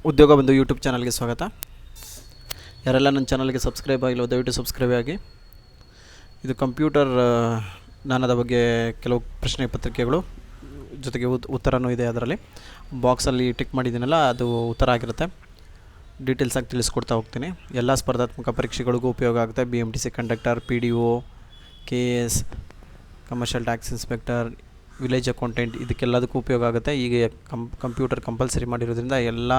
ಉದ್ಯೋಗ ಬಂಧು ಯೂಟ್ಯೂಬ್ ಚಾನಲ್ಗೆ ಸ್ವಾಗತ. ಯಾರೆಲ್ಲ ನನ್ನ ಚಾನಲ್ಗೆ ಸಬ್ಸ್ಕ್ರೈಬ್ ಆಗಿಲ್ಲ ದಯವಿಟ್ಟು ಸಬ್ಸ್ಕ್ರೈಬ್ ಆಗಿ. ಇದು ಕಂಪ್ಯೂಟರ್ ಜ್ಞಾನದ ಬಗ್ಗೆ ಕೆಲವು ಪ್ರಶ್ನೆ ಪತ್ರಿಕೆಗಳು ಜೊತೆಗೆ ಉತ್ತರನೂ ಇದೆ. ಅದರಲ್ಲಿ ಬಾಕ್ಸಲ್ಲಿ ಟಿಕ್ ಮಾಡಿದ್ದೀನಲ್ಲ ಅದು ಉತ್ತರ ಆಗಿರುತ್ತೆ. ಡೀಟೇಲ್ಸಾಗಿ ತಿಳಿಸ್ಕೊಡ್ತಾ ಹೋಗ್ತೀನಿ. ಎಲ್ಲ ಸ್ಪರ್ಧಾತ್ಮಕ ಪರೀಕ್ಷೆಗಳಿಗೂ ಉಪಯೋಗ ಆಗುತ್ತೆ. BMTC conductor, PDO, KS, commercial tax inspector, village accountant, ಇದಕ್ಕೆಲ್ಲದಕ್ಕೂ ಉಪಯೋಗ ಆಗುತ್ತೆ. ಈಗ ಕಂಪ್ಯೂಟರ್ ಕಂಪಲ್ಸರಿ ಮಾಡಿರೋದ್ರಿಂದ ಎಲ್ಲ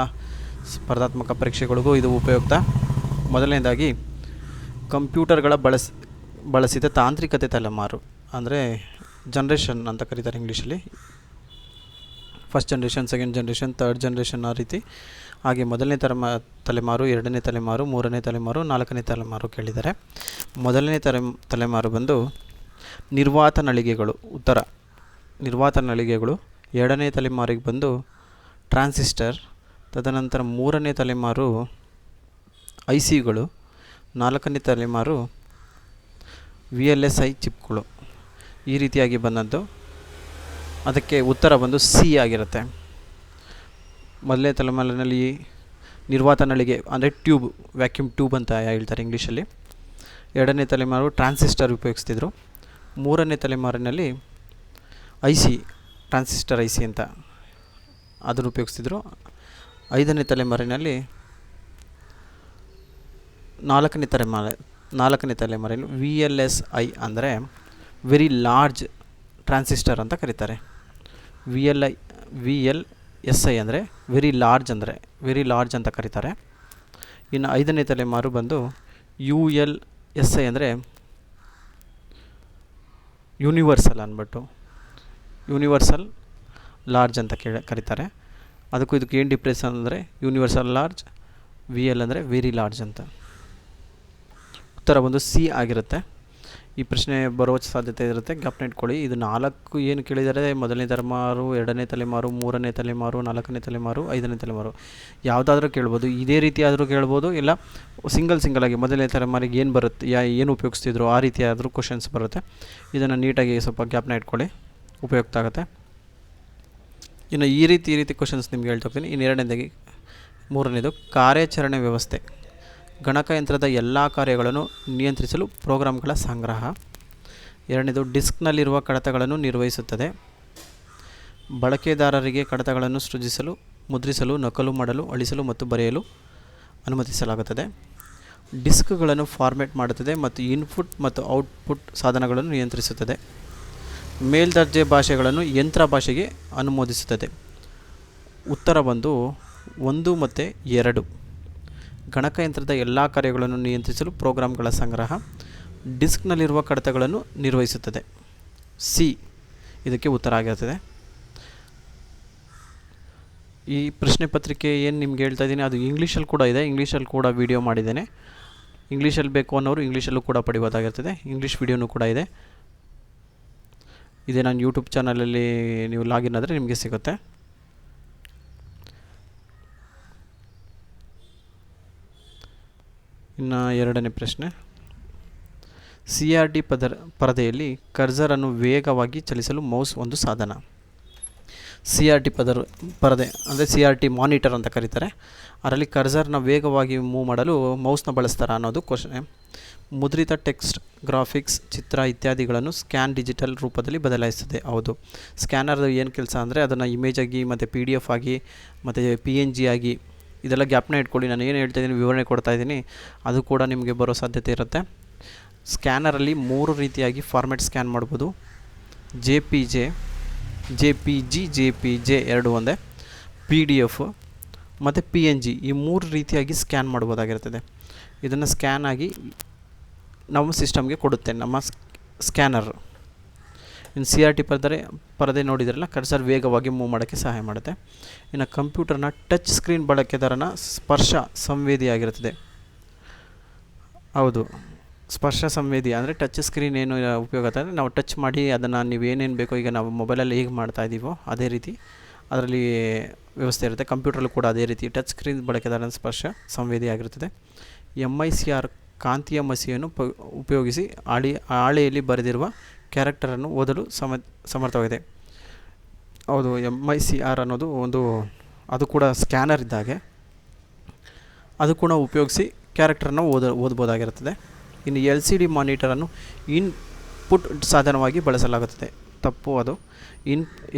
ಸ್ಪರ್ಧಾತ್ಮಕ ಪರೀಕ್ಷೆಗಳಿಗೂ ಇದು ಉಪಯುಕ್ತ. ಮೊದಲನೇದಾಗಿ ಕಂಪ್ಯೂಟರ್ಗಳ ಬಳಸಿದ ತಾಂತ್ರಿಕತೆ ತಲೆಮಾರು ಅಂದರೆ ಜನ್ರೇಷನ್ ಅಂತ ಕರೀತಾರೆ ಇಂಗ್ಲೀಷಲ್ಲಿ. First generation, second generation, third generation ಆ ರೀತಿ. ಹಾಗೆ ಮೊದಲನೇ ತಲೆಮಾರು, ಎರಡನೇ ತಲೆಮಾರು, ಮೂರನೇ ತಲೆಮಾರು, ನಾಲ್ಕನೇ ತಲೆಮಾರು ಕೇಳಿದ್ದಾರೆ. ಮೊದಲನೇ ತಲೆಮಾರು ಬಂದು ನಿರ್ವಾತ ನಳಿಗೆಗಳು. ಉತ್ತರ ನಿರ್ವಾತ ನಳಿಗೆಗಳು. ಎರಡನೇ ತಲೆಮಾರಿಗೆ ಬಂದು ಟ್ರಾನ್ಸಿಸ್ಟರ್. ತದನಂತರ ಮೂರನೇ ತಲೆಮಾರು ICಗಳು. ನಾಲ್ಕನೇ ತಲೆಮಾರು VLSI ಚಿಪ್ಗಳು. ಈ ರೀತಿಯಾಗಿ ಬಂದದ್ದು. ಅದಕ್ಕೆ ಉತ್ತರ ಬಂದು C ಆಗಿರುತ್ತೆ. ಮೊದಲನೇ ತಲೆಮಾರಿನಲ್ಲಿ ನಿರ್ವಾತ ನಳಿಗೆ ಅಂದರೆ ಟ್ಯೂಬ್, ವ್ಯಾಕ್ಯೂಮ್ ಟ್ಯೂಬ್ ಅಂತ ಹೇಳ್ತಾರೆ ಇಂಗ್ಲೀಷಲ್ಲಿ. ಎರಡನೇ ತಲೆಮಾರು ಟ್ರಾನ್ಸಿಸ್ಟರ್ ಉಪಯೋಗಿಸ್ತಿದ್ರು. ಮೂರನೇ ತಲೆಮಾರಿನಲ್ಲಿ IC, ಟ್ರಾನ್ಸಿಸ್ಟರ್ IC ಅಂತ ಅದನ್ನು ಉಪಯೋಗಿಸ್ತಿದ್ರು. ಐದನೇ ತಲೆಮಾರಿನಲ್ಲಿ ನಾಲ್ಕನೇ ತಲೆಮಾರಿನಲ್ಲಿ VLSI ಅಂದರೆ ವೆರಿ ಲಾರ್ಜ್ ಟ್ರಾನ್ಸಿಸ್ಟರ್ ಅಂತ ಕರೀತಾರೆ. VLSI ಅಂದರೆ ವೆರಿ ಲಾರ್ಜ್ ಅಂತ ಕರೀತಾರೆ. ಇನ್ನು ಐದನೇ ತಲೆಮಾರು ಬಂದು ULSI ಅಂದರೆ ಯೂನಿವರ್ಸಲ್ ಲಾರ್ಜ್ ಅಂತ ಕರೀತಾರೆ. ಅದಕ್ಕೂ ಇದಕ್ಕೆ ಏನು ಡಿಫ್ರೆನ್ಸ್ ಅಂದರೆ ಯೂನಿವರ್ಸಲ್ ಲಾರ್ಜ್, VL ಅಂದರೆ ವೆರಿ ಲಾರ್ಜ್ ಅಂತ. ಉತ್ತರ ಬಂದು C ಆಗಿರುತ್ತೆ. ಈ ಪ್ರಶ್ನೆ ಬರೋ ಸಾಧ್ಯತೆ ಇರುತ್ತೆ, ಜ್ಞಾಪನ ಇಟ್ಕೊಳ್ಳಿ. ಇದು 4 ಏನು ಕೇಳಿದರೆ ಮೊದಲನೇ ತಲೆಮಾರು, ಎರಡನೇ ತಲೆಮಾರು, ಮೂರನೇ ತಲೆಮಾರು, ನಾಲ್ಕನೇ ತಲೆಮಾರು, ಐದನೇ ತಲೆಮಾರು ಯಾವುದಾದ್ರೂ ಕೇಳ್ಬೋದು. ಇದೇ ರೀತಿ ಆದರೂ ಕೇಳ್ಬೋದು, ಇಲ್ಲ ಸಿಂಗಲಾಗಿ ಮೊದಲನೇ ತಲೆಮಾರಿಗೆ ಏನು ಬರುತ್ತೆ, ಏನು ಉಪಯೋಗಿಸ್ತಿದ್ರು ಆ ರೀತಿ ಆದರೂ ಕ್ವಶನ್ಸ್ ಬರುತ್ತೆ. ಇದನ್ನು ನೀಟಾಗಿ ಸ್ವಲ್ಪ ಜ್ಞಾಪನ ಇಟ್ಕೊಳ್ಳಿ, ಉಪಯುಕ್ತ ಆಗುತ್ತೆ. ಇನ್ನು ಈ ರೀತಿ ಕ್ವಶನ್ಸ್ ನಿಮ್ಗೆ ಹೇಳ್ತಾ ಹೋಗ್ತೀನಿ. ಇನ್ನು ಮೂರನೇದು ಕಾರ್ಯಾಚರಣೆ ವ್ಯವಸ್ಥೆ. ಗಣಕಯಂತ್ರದ ಎಲ್ಲ ಕಾರ್ಯಗಳನ್ನು ನಿಯಂತ್ರಿಸಲು ಪ್ರೋಗ್ರಾಮ್ಗಳ ಸಂಗ್ರಹ. ಎರಡನೇದು ಡಿಸ್ಕ್ನಲ್ಲಿರುವ ಕಡತಗಳನ್ನು ನಿರ್ವಹಿಸುತ್ತದೆ. ಬಳಕೆದಾರರಿಗೆ ಕಡತಗಳನ್ನು ಸೃಜಿಸಲು, ಮುದ್ರಿಸಲು, ನಕಲು ಮಾಡಲು, ಅಳಿಸಲು ಮತ್ತು ಬರೆಯಲು ಅನುಮತಿಸಲಾಗುತ್ತದೆ. ಡಿಸ್ಕ್ಗಳನ್ನು ಫಾರ್ಮ್ಯಾಟ್ ಮಾಡುತ್ತದೆ ಮತ್ತು ಇನ್ಪುಟ್ ಮತ್ತು ಔಟ್ಪುಟ್ ಸಾಧನಗಳನ್ನು ನಿಯಂತ್ರಿಸುತ್ತದೆ. ಮೇಲ್ದರ್ಜೆ ಭಾಷೆಗಳನ್ನು ಯಂತ್ರ ಭಾಷೆಗೆ ಅನುಮೋದಿಸುತ್ತದೆ. ಉತ್ತರ ಬಂದು 1 ಮತ್ತು 2. ಗಣಕಯಂತ್ರದ ಎಲ್ಲ ಕಾರ್ಯಗಳನ್ನು ನಿಯಂತ್ರಿಸಲು ಪ್ರೋಗ್ರಾಮ್ಗಳ ಸಂಗ್ರಹ, ಡಿಸ್ಕ್ನಲ್ಲಿರುವ ಕಡತಗಳನ್ನು ನಿರ್ವಹಿಸುತ್ತದೆ. C ಇದಕ್ಕೆ ಉತ್ತರ ಆಗಿರುತ್ತದೆ. ಈ ಪ್ರಶ್ನೆ ಪತ್ರಿಕೆ ಏನು ನಿಮ್ಗೆ ಹೇಳ್ತಾ ಇದ್ದೀನಿ ಅದು ಇಂಗ್ಲೀಷಲ್ಲಿ ಕೂಡ ಇದೆ. ಇಂಗ್ಲೀಷಲ್ಲಿ ಕೂಡ ವಿಡಿಯೋ ಮಾಡಿದ್ದೇನೆ. ಇಂಗ್ಲೀಷಲ್ಲಿ ಬೇಕು ಅನ್ನೋರು ಇಂಗ್ಲೀಷಲ್ಲೂ ಕೂಡ ಪಡಿಬೋದಾಗಿರ್ತದೆ. ಇಂಗ್ಲೀಷ್ ವಿಡಿಯೋನೂ ಕೂಡ ಇದೆ. ಇದೇ ನಾನು ಯೂಟ್ಯೂಬ್ ಚಾನಲಲ್ಲಿ ನೀವು ಲಾಗಿನ್ ಆದರೆ ನಿಮಗೆ ಸಿಗುತ್ತೆ. ಇನ್ನು ಎರಡನೇ ಪ್ರಶ್ನೆ, CRT ಪರದೆಯಲ್ಲಿ ಕರ್ಸರನ್ನು ವೇಗವಾಗಿ ಚಲಿಸಲು ಮೌಸ್ ಒಂದು ಸಾಧನ. CRT ಪರದೆ ಅಂದರೆ CRT ಮಾನಿಟರ್ ಅಂತ ಕರೀತಾರೆ. ಅದರಲ್ಲಿ ಕರ್ಸರ್ನ ವೇಗವಾಗಿ ಮೂವ್ ಮಾಡಲು ಮೌಸ್ನ ಬಳಸ್ತಾರೆ ಅನ್ನೋದು ಕ್ವಶನ್. ಮುದ್ರಿತ ಟೆಕ್ಸ್ಟ್, ಗ್ರಾಫಿಕ್ಸ್, ಚಿತ್ರ ಇತ್ಯಾದಿಗಳನ್ನು ಸ್ಕ್ಯಾನ್ ಡಿಜಿಟಲ್ ರೂಪದಲ್ಲಿ ಬದಲಾಯಿಸ್ತದೆ. ಹೌದು, ಸ್ಕ್ಯಾನರ್ದು ಏನು ಕೆಲಸ ಅಂದರೆ ಅದನ್ನು ಇಮೇಜ್ ಆಗಿ ಮತ್ತು PDF ಆಗಿ ಮತ್ತು PNG ಆಗಿ ಇದೆಲ್ಲ ಜ್ಞಾಪನ ಇಟ್ಕೊಳ್ಳಿ. ನಾನು ಏನು ಹೇಳ್ತಾ ಇದ್ದೀನಿ ವಿವರಣೆ ಕೊಡ್ತಾ ಇದ್ದೀನಿ, ಅದು ಕೂಡ ನಿಮಗೆ ಬರೋ ಸಾಧ್ಯತೆ ಇರುತ್ತೆ. ಸ್ಕ್ಯಾನರಲ್ಲಿ 3 ರೀತಿಯಾಗಿ ಫಾರ್ಮ್ಯಾಟ್ ಸ್ಕ್ಯಾನ್ ಮಾಡ್ಬೋದು. JPG ಎರಡು ಒಂದೇ, PDF ಮತ್ತು PNG ಈ 3 ರೀತಿಯಾಗಿ ಸ್ಕ್ಯಾನ್ ಮಾಡ್ಬೋದಾಗಿರ್ತದೆ. ಇದನ್ನು ಸ್ಕ್ಯಾನ್ ಆಗಿ ನಮ್ಮ ಸಿಸ್ಟಮ್ಗೆ ಕೊಡುತ್ತೆ ನಮ್ಮ ಸ್ಕ್ಯಾನರ್. ಇನ್ನು CRT ಪರದೆ ನೋಡಿದ್ರಲ್ಲ, ಕರ್ಸರ್ ವೇಗವಾಗಿ ಮೂವ್ ಮಾಡೋಕ್ಕೆ ಸಹಾಯ ಮಾಡುತ್ತೆ. ಇನ್ನು ಕಂಪ್ಯೂಟರ್ನ ಟಚ್ ಸ್ಕ್ರೀನ್ ಬಳಕೆದಾರನ ಸ್ಪರ್ಶ ಸಂವೇದಿಯಾಗಿರುತ್ತದೆ. ಹೌದು, ಸ್ಪರ್ಶ ಸಂವೇದಿ ಅಂದರೆ ಟಚ್ ಸ್ಕ್ರೀನ್ ಏನು ಉಪಯೋಗ ಅಂದರೆ ನಾವು ಟಚ್ ಮಾಡಿ ಅದನ್ನು ನೀವು ಏನೇನು ಬೇಕೋ, ಈಗ ನಾವು ಮೊಬೈಲಲ್ಲಿ ಹೇಗೆ ಮಾಡ್ತಾ ಇದ್ದೀವೋ ಅದೇ ರೀತಿ ಅದರಲ್ಲಿ ವ್ಯವಸ್ಥೆ ಇರುತ್ತೆ. ಕಂಪ್ಯೂಟ್ರಲ್ಲೂ ಕೂಡ ಅದೇ ರೀತಿ ಟಚ್ ಸ್ಕ್ರೀನ್ ಬಳಕೆದಾರನ ಸ್ಪರ್ಶ ಸಂವೇದಿಯಾಗಿರುತ್ತದೆ. MICR ಕಾಂತೀಯ ಮಸಿಯನ್ನು ಉಪಯೋಗಿಸಿ ಹಾಳೆಯಲ್ಲಿ ಬರೆದಿರುವ ಕ್ಯಾರೆಕ್ಟರನ್ನು ಓದಲು ಸಮರ್ಥವಾಗಿದೆ. ಹೌದು, MICR ಅನ್ನೋದು ಅದು ಕೂಡ ಸ್ಕ್ಯಾನರ್ ಇದ್ದಾಗೆ. ಅದು ಕೂಡ ಉಪಯೋಗಿಸಿ ಕ್ಯಾರೆಕ್ಟರನ್ನು ಓದ್ಬೋದಾಗಿರುತ್ತದೆ. ಇನ್ನು LCD ಮಾನಿಟರನ್ನು ಇನ್ಪುಟ್ ಸಾಧನವಾಗಿ ಬಳಸಲಾಗುತ್ತದೆ. ತಪ್ಪು ಅದು.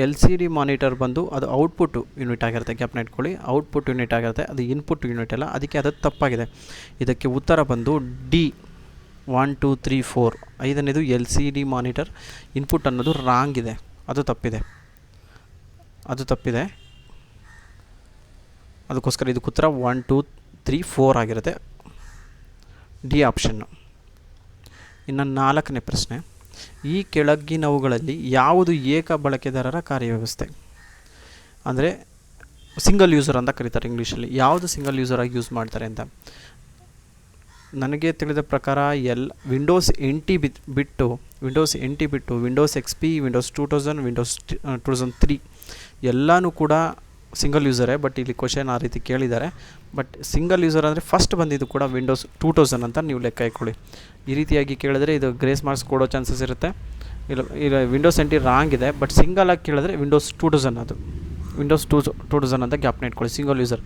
LCD ಮಾನಿಟರ್ ಬಂದು ಅದು ಔಟ್ಪುಟ್ ಯೂನಿಟ್ ಆಗಿರುತ್ತೆ. ಜ್ಞಾಪನ ಇಟ್ಕೊಳ್ಳಿ, ಔಟ್ಪುಟ್ ಯೂನಿಟ್ ಆಗಿರುತ್ತೆ, ಅದು ಇನ್ಪುಟ್ ಯೂನಿಟ್ ಅಲ್ಲ. ಅದಕ್ಕೆ ಅದು ತಪ್ಪಾಗಿದೆ. ಇದಕ್ಕೆ ಉತ್ತರ ಬಂದು ಡಿ 1 2 3 4. 5ನೇದು LCD ಮಾನಿಟರ್ ಇನ್ಪುಟ್ ಅನ್ನೋದು ರಾಂಗ್ ಇದೆ, ಅದು ತಪ್ಪಿದೆ. ಅದಕ್ಕೋಸ್ಕರ ಇದಕ್ಕೆ ಉತ್ತರ 1 2 3 4 ಆಗಿರುತ್ತೆ, ಡಿ ಆಪ್ಷನ್ನು. ಇನ್ನು 4ನೇ ಪ್ರಶ್ನೆ, ಈ ಕೆಳಗಿನವುಗಳಲ್ಲಿ ಯಾವುದು ಏಕ ಬಳಕೆದಾರರ ಕಾರ್ಯವ್ಯವಸ್ಥೆ? ಅಂದರೆ ಸಿಂಗಲ್ ಯೂಸರ್ ಅಂತ ಕರೀತಾರೆ ಇಂಗ್ಲೀಷಲ್ಲಿ. ಯಾವುದು ಸಿಂಗಲ್ ಯೂಸರಾಗಿ ಯೂಸ್ ಮಾಡ್ತಾರೆ ಅಂತ ನನಗೆ ತಿಳಿದ ಪ್ರಕಾರ ವಿಂಡೋಸ್ NT ಬಿಟ್ಟು ವಿಂಡೋಸ್ XP, ವಿಂಡೋಸ್ 2000, ವಿಂಡೋಸ್ 2003 ಎಲ್ಲನೂ ಕೂಡ ಸಿಂಗಲ್ ಯೂಸರೇ. ಬಟ್ ಇಲ್ಲಿ ಕ್ವಶನ್ ಆ ರೀತಿ ಕೇಳಿದ್ದಾರೆ. ಬಟ್ ಸಿಂಗಲ್ ಯೂಸರ್ ಅಂದರೆ ಫಸ್ಟ್ ಬಂದಿದ್ದು ಕೂಡ ವಿಂಡೋಸ್ 2000 ಅಂತ ನೀವು ಲೆಕ್ಕ ಇಟ್ಕೊಳ್ಳಿ. ಈ ರೀತಿಯಾಗಿ ಕೇಳಿದ್ರೆ ಇದು ಗ್ರೇಸ್ ಮಾರ್ಕ್ಸ್ ಕೊಡೋ ಚಾನ್ಸಸ್ ಇರುತ್ತೆ. ಇಲ್ಲ ವಿಂಡೋಸ್ NT ರಾಂಗ್ ಇದೆ. ಬಟ್ ಸಿಂಗಲ್ ಆಗಿ ಕೇಳಿದ್ರೆ ವಿಂಡೋಸ್ 2000, ಅದು ವಿಂಡೋಸ್ 2000 ಅಂತ ಜ್ಞಾಪನ ಇಟ್ಕೊಳ್ಳಿ. ಸಿಂಗಲ್ ಯೂಸರ್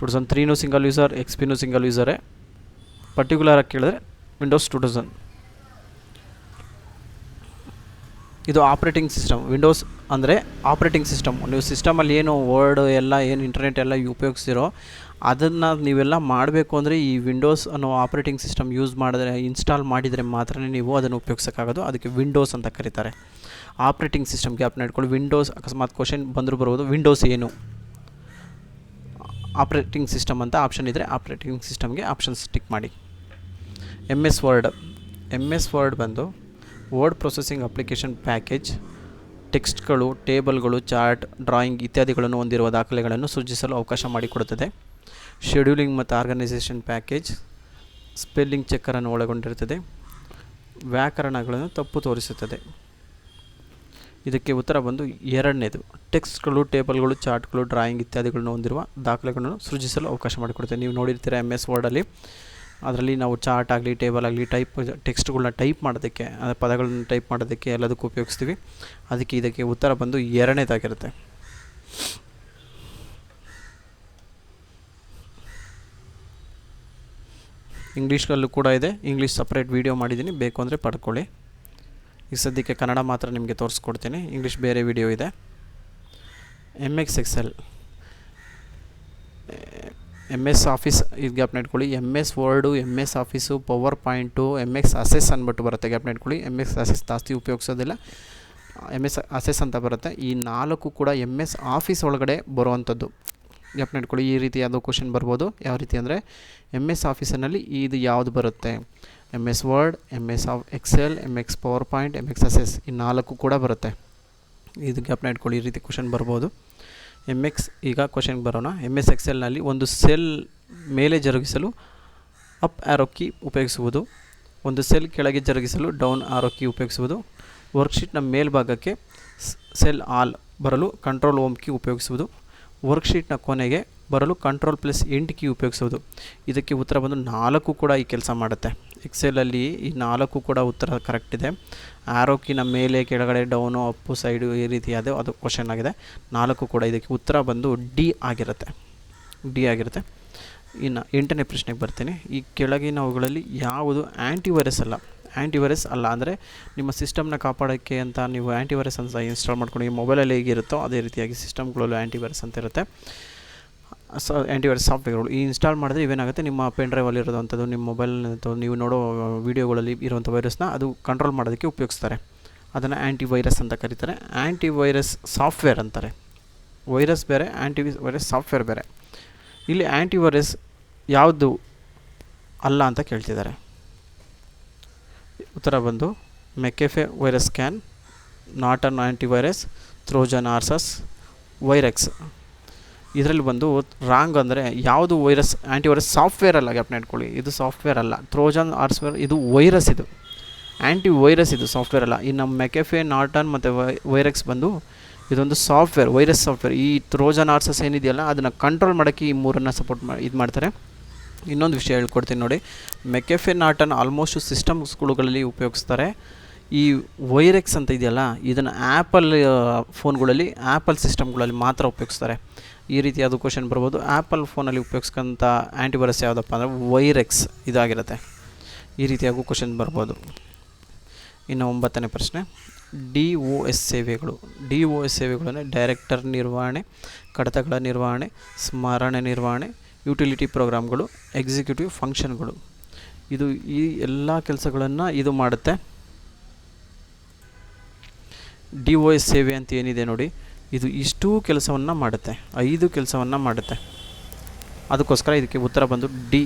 2003 ಸಿಂಗಲ್ ಯೂಸರ್, XPನೂ ಸಿಂಗಲ್ ಯೂಸರೇ. ಪರ್ಟಿಕ್ಯುಲರ್ ಆಗಿ ಕೇಳಿದ್ರೆ ವಿಂಡೋಸ್ 2000. ಇದು ಆಪ್ರೇಟಿಂಗ್ ಸಿಸ್ಟಮ್. ವಿಂಡೋಸ್ ಅಂದರೆ ಆಪ್ರೇಟಿಂಗ್ ಸಿಸ್ಟಮ್. ನೀವು ಸಿಸ್ಟಮಲ್ಲಿ ಏನು ವರ್ಡ್ ಎಲ್ಲ ಏನು ಇಂಟರ್ನೆಟ್ ಎಲ್ಲ ಉಪಯೋಗಿಸ್ತಿರೋ ಅದನ್ನು ನೀವೆಲ್ಲ ಮಾಡಬೇಕು ಅಂದರೆ ಈ ವಿಂಡೋಸ್ ಅನ್ನೋ ಆಪ್ರೇಟಿಂಗ್ ಸಿಸ್ಟಮ್ ಇನ್ಸ್ಟಾಲ್ ಮಾಡಿದರೆ ಮಾತ್ರ ನೀವು ಅದನ್ನು ಉಪಯೋಗಿಸೋಕ್ಕಾಗೋದು. ಅದಕ್ಕೆ ವಿಂಡೋಸ್ ಅಂತ ಕರೀತಾರೆ. ಆಪ್ರೇಟಿಂಗ್ ಸಿಸ್ಟಮ್ ಜ್ಞಾಪನ ಇಟ್ಕೊಳ್ಳಿ. ವಿಂಡೋಸ್ ಅಕಸ್ಮಾತ್ ಕ್ವಶನ್ ಬರ್ಬೋದು, ವಿಂಡೋಸ್ ಏನು, ಆಪ್ರೇಟಿಂಗ್ ಸಿಸ್ಟಮ್ ಅಂತ ಆಪ್ಷನ್ ಇದ್ದರೆ ಆಪ್ರೇಟಿಂಗ್ ಸಿಸ್ಟಮ್ಗೆ ಆಪ್ಷನ್ಸ್ ಟಿಕ್ ಮಾಡಿ. MS ವರ್ಡ್ ಬಂದು ವರ್ಡ್ ಪ್ರೊಸೆಸಿಂಗ್ ಅಪ್ಲಿಕೇಶನ್ ಪ್ಯಾಕೇಜ್. ಟೆಕ್ಸ್ಟ್ಗಳು, ಟೇಬಲ್ಗಳು, ಚಾರ್ಟ್, ಡ್ರಾಯಿಂಗ್ ಇತ್ಯಾದಿಗಳನ್ನು ಹೊಂದಿರುವ ದಾಖಲೆಗಳನ್ನು ಸೃಜಿಸಲು ಅವಕಾಶ ಮಾಡಿಕೊಡುತ್ತದೆ. ಶೆಡ್ಯೂಲಿಂಗ್ ಮತ್ತು ಆರ್ಗನೈಸೇಷನ್ ಪ್ಯಾಕೇಜ್. ಸ್ಪೆಲ್ಲಿಂಗ್ ಚೆಕ್ಕರನ್ನು ಒಳಗೊಂಡಿರುತ್ತದೆ. ವ್ಯಾಕರಣಗಳನ್ನು ತಪ್ಪು ತೋರಿಸುತ್ತದೆ. ಇದಕ್ಕೆ ಉತ್ತರ ಬಂದು 2ನೇದು. ಟೆಕ್ಸ್ಟ್ಗಳು, ಟೇಬಲ್ಗಳು, ಚಾರ್ಟ್ಗಳು, ಡ್ರಾಯಿಂಗ್ ಇತ್ಯಾದಿಗಳನ್ನು ಹೊಂದಿರುವ ದಾಖಲೆಗಳನ್ನು ಸೃಜಿಸಲು ಅವಕಾಶ ಮಾಡಿಕೊಡುತ್ತದೆ. ನೀವು ನೋಡಿರ್ತೀರ MS ವರ್ಡಲ್ಲಿ, ಅದರಲ್ಲಿ ನಾವು ಚಾರ್ಟ್ ಆಗಲಿ, ಟೇಬಲ್ ಆಗಲಿ, ಟೆಕ್ಸ್ಟ್ಗಳನ್ನ ಟೈಪ್ ಮಾಡೋದಕ್ಕೆ, ಪದಗಳನ್ನ ಟೈಪ್ ಮಾಡೋದಕ್ಕೆ ಎಲ್ಲದಕ್ಕೂ ಉಪಯೋಗಿಸ್ತೀವಿ. ಅದಕ್ಕೆ ಇದಕ್ಕೆ ಉತ್ತರ ಬಂದು 2ನೇದಾಗಿರುತ್ತೆ. ಇಂಗ್ಲೀಷಲ್ಲೂ ಕೂಡ ಇದೆ. ಇಂಗ್ಲೀಷ್ ಸಪ್ರೇಟ್ ವೀಡಿಯೋ ಮಾಡಿದ್ದೀನಿ, ಬೇಕು ಅಂದರೆ ಪಡ್ಕೊಳ್ಳಿ. ಈಗ ಸದ್ಯಕ್ಕೆ ಕನ್ನಡ ಮಾತ್ರ ನಿಮಗೆ ತೋರಿಸ್ಕೊಡ್ತೀನಿ. ಇಂಗ್ಲೀಷ್ ಬೇರೆ ವಿಡಿಯೋ ಇದೆ. MS Excel, MS ಆಫೀಸ್ ಇದು ಜ್ಞಾಪನ ಇಟ್ಕೊಳ್ಳಿ. MS word, MS office, power point, MX assess ಅಂದ್ಬಿಟ್ಟು ಬರುತ್ತೆ. ಜ್ಞಾಪನ ಇಟ್ಕೊಳ್ಳಿ. MX ಅಸೆಸ್ ಜಾಸ್ತಿ ಉಪಯೋಗಿಸೋದಿಲ್ಲ, MS ಅಸೆಸ್ ಅಂತ ಬರುತ್ತೆ. ಈ 4 ಕೂಡ MS ಆಫೀಸ್ ಒಳಗಡೆ ಬರುವಂಥದ್ದು. ಜ್ಞಾಪನ ಇಟ್ಕೊಳ್ಳಿ. ಈ ರೀತಿ ಯಾವುದೋ ಕ್ವಶನ್ ಬರ್ಬೋದು. ಯಾವ ರೀತಿ ಅಂದರೆ MS ಆಫೀಸಿನಲ್ಲಿ ಇದು ಯಾವುದು ಬರುತ್ತೆ? MS word, MS Excel, MX power point, MX assess, ಈ 4 ಕೂಡ ಬರುತ್ತೆ. ಇದು ಜ್ಞಾಪನ ಇಟ್ಕೊಳ್ಳಿ. ಈ ರೀತಿ ಕ್ವಶನ್ ಬರ್ಬೋದು. MX ಈಗ ಕ್ವಶನ್ಗೆ ಬರೋಣ. MS ಎಕ್ಸೆಲ್ನಲ್ಲಿ ಒಂದು ಸೆಲ್ ಮೇಲೆ ಜರುಗಿಸಲು ಅಪ್ ಆ್ಯರೋ ಕೀ ಉಪಯೋಗಿಸುವುದು, ಒಂದು ಸೆಲ್ ಕೆಳಗೆ ಜರುಗಿಸಲು ಡೌನ್ ಆ್ಯರೋ ಕೀ ಉಪಯೋಗಿಸುವುದು, ವರ್ಕ್ಶೀಟ್ನ ಮೇಲ್ಭಾಗಕ್ಕೆ ಸೆಲ್ ಆಲ್ ಬರಲು ಕಂಟ್ರೋಲ್ ಹೋಮ್ ಕೀ ಉಪಯೋಗಿಸುವುದು, ವರ್ಕ್ಶೀಟ್ನ ಕೊನೆಗೆ ಬರಲು ಕಂಟ್ರೋಲ್+8 ಕೀ ಉಪಯೋಗಿಸುವುದು. ಇದಕ್ಕೆ ಉತ್ತರ ಬಂದು 4 ಕೂಡ ಈ ಕೆಲಸ ಮಾಡುತ್ತೆ. ಎಕ್ಸೆಲಲ್ಲಿ ಈ 4 ಕೂಡ ಉತ್ತರ ಕರೆಕ್ಟ್ ಇದೆ. ಆ್ಯರೋ ಕೀನ ಮೇಲೆ, ಕೆಳಗಡೆ, ಡೌನು, ಅಪ್ಪು, ಸೈಡು ಈ ರೀತಿ ಅದು ಕ್ವಶನ್ ಆಗಿದೆ. 4 ಕೂಡ ಇದಕ್ಕೆ ಉತ್ತರ ಬಂದು ಡಿ ಆಗಿರುತ್ತೆ. ಇನ್ನು 8ನೇ ಪ್ರಶ್ನೆಗೆ ಬರ್ತೀನಿ. ಈ ಕೆಳಗಿನವುಗಳಲ್ಲಿ ಯಾವುದು ಆ್ಯಂಟಿವೈರಸ್ ಅಲ್ಲ ಅಂದರೆ ನಿಮ್ಮ ಸಿಸ್ಟಮ್ನ ಕಾಪಾಡೋಕ್ಕೆ ಅಂತ ನೀವು ಆ್ಯಂಟಿವೈರಸ್ ಅಂತ ಇನ್ಸ್ಟಾಲ್ ಮಾಡ್ಕೊಂಡು ಈ ಮೊಬೈಲಲ್ಲಿ ಹೇಗಿರುತ್ತೋ ಅದೇ ರೀತಿಯಾಗಿ ಸಿಸ್ಟಮ್ಗಳಲ್ಲೂ ಆ್ಯಂಟಿವೈರಸ್ ಅಂತ ಇರುತ್ತೆ. ಆ್ಯಂಟಿವೈರಸ್ ಸಾಫ್ಟ್ವೇರ್ಗಳು ಈ ಇನ್ಸ್ಟಾಲ್ ಮಾಡಿದ್ರೆ ಇವೇನಾಗುತ್ತೆ, ನಿಮ್ಮ ಪೆನ್ ಡ್ರೈವಲ್ಲಿ ಇರೋವಂಥದ್ದು, ನಿಮ್ಮ ಮೊಬೈಲ್ ನೀವು ನೋಡೋ ವೀಡಿಯೋಗಳಲ್ಲಿ ಇರುವಂಥ ವೈರಸ್ನ ಅದು ಕಂಟ್ರೋಲ್ ಮಾಡೋದಕ್ಕೆ ಉಪಯೋಗಿಸ್ತಾರೆ. ಅದನ್ನು ಆ್ಯಂಟಿವೈರಸ್ ಅಂತ ಕರೀತಾರೆ. ಆ್ಯಂಟಿವೈರಸ್ ಸಾಫ್ಟ್ವೇರ್ ಅಂತಾರೆ. ವೈರಸ್ ಬೇರೆ, ಆ್ಯಂಟಿವೈರಸ್ ಸಾಫ್ಟ್ವೇರ್ ಬೇರೆ. ಇಲ್ಲಿ ಆ್ಯಂಟಿವೈರಸ್ ಯಾವುದು ಅಲ್ಲ ಅಂತ ಕೇಳ್ತಿದ್ದಾರೆ. ಉತ್ತರ ಬಂದು McAfee virus scan, Norton antivirus, Trojan horses, Virex. ಇದರಲ್ಲಿ ಬಂದು ರಾಂಗ್ ಅಂದರೆ ಯಾವುದು ಆ್ಯಂಟಿವೈರಸ್ ಸಾಫ್ಟ್ವೇರ್ ಅಲ್ಲ. ಜ್ಞಾಪನ ಇಟ್ಕೊಳ್ಳಿ, ಇದು ಸಾಫ್ಟ್ವೇರ್ ಅಲ್ಲ. ಟ್ರೋಜನ್ ಹಾರ್ಸ್ವೇರ್ ಇದು ವೈರಸ್, ಇದು ಆ್ಯಂಟಿವೈರಸ್, ಇದು ಸಾಫ್ಟ್ವೇರ್ ಅಲ್ಲ. ಇನ್ನು ಮೆಕೆಫೆ, ನಾರ್ಟನ್ ಮತ್ತು ವೈರೆಕ್ಸ್ ಬಂದು ಇದೊಂದು ಸಾಫ್ಟ್ವೇರ್, ವೈರಸ್ ಸಾಫ್ಟ್ವೇರ್. ಈ ಟ್ರೋಜನ್ ಹಾರ್ಸಸ್ ಏನಿದೆಯಲ್ಲ ಅದನ್ನು ಕಂಟ್ರೋಲ್ ಮಾಡೋಕ್ಕೆ ಈ 3 ಸಪೋರ್ಟ್ ಇದು ಮಾಡ್ತಾರೆ. ಇನ್ನೊಂದು ವಿಷಯ ಹೇಳ್ಕೊಡ್ತೀನಿ ನೋಡಿ. ಮೆಕೆಫೆ, ನಾರ್ಟನ್ ಆಲ್ಮೋಸ್ಟ್ ಸಿಸ್ಟಮ್ಸ್ಗಳಲ್ಲಿ ಉಪಯೋಗಿಸ್ತಾರೆ. ಈ ವೈರೆಕ್ಸ್ ಅಂತ ಇದೆಯಲ್ಲ ಇದನ್ನು ಆ್ಯಪಲ್ ಫೋನ್ಗಳಲ್ಲಿ, ಆ್ಯಪಲ್ ಸಿಸ್ಟಮ್ಗಳಲ್ಲಿ ಮಾತ್ರ ಉಪಯೋಗಿಸ್ತಾರೆ. ಈ ರೀತಿಯಾದ ಕ್ವಶನ್ ಬರ್ಬೋದು. ಆ್ಯಪಲ್ ಫೋನಲ್ಲಿ ಉಪಯೋಗಿಸ್ಕೊಂಥ ಆ್ಯಂಟಿವೈರಸ್ ಯಾವುದಪ್ಪ ಅಂದರೆ ವೈರೆಕ್ಸ್ ಇದಾಗಿರುತ್ತೆ. ಈ ರೀತಿಯಾಗೂ ಕ್ವಶನ್ ಬರ್ಬೋದು. ಇನ್ನು 9ನೇ ಪ್ರಶ್ನೆ, DOS ಸೇವೆಗಳು. DOS ಸೇವೆಗಳು ಅಂದರೆ ಡೈರೆಕ್ಟರ್ ನಿರ್ವಹಣೆ, ಕಡತಗಳ ನಿರ್ವಹಣೆ, ಸ್ಮರಣೆ ನಿರ್ವಹಣೆ, ಯುಟಿಲಿಟಿ ಪ್ರೋಗ್ರಾಮ್ಗಳು, ಎಕ್ಸಿಕ್ಯೂಟಿವ್ ಫಂಕ್ಷನ್ಗಳು. ಇದು ಈ ಎಲ್ಲ ಕೆಲಸಗಳನ್ನು ಇದು ಮಾಡುತ್ತೆ. DOS ಸೇವೆ ಅಂತ ಏನಿದೆ ನೋಡಿ, ಇದು ಇಷ್ಟೂ ಕೆಲಸವನ್ನು ಮಾಡುತ್ತೆ, 5 ಕೆಲಸವನ್ನು ಮಾಡುತ್ತೆ. ಅದಕ್ಕೋಸ್ಕರ ಇದಕ್ಕೆ ಉತ್ತರ ಬಂದು ಡಿ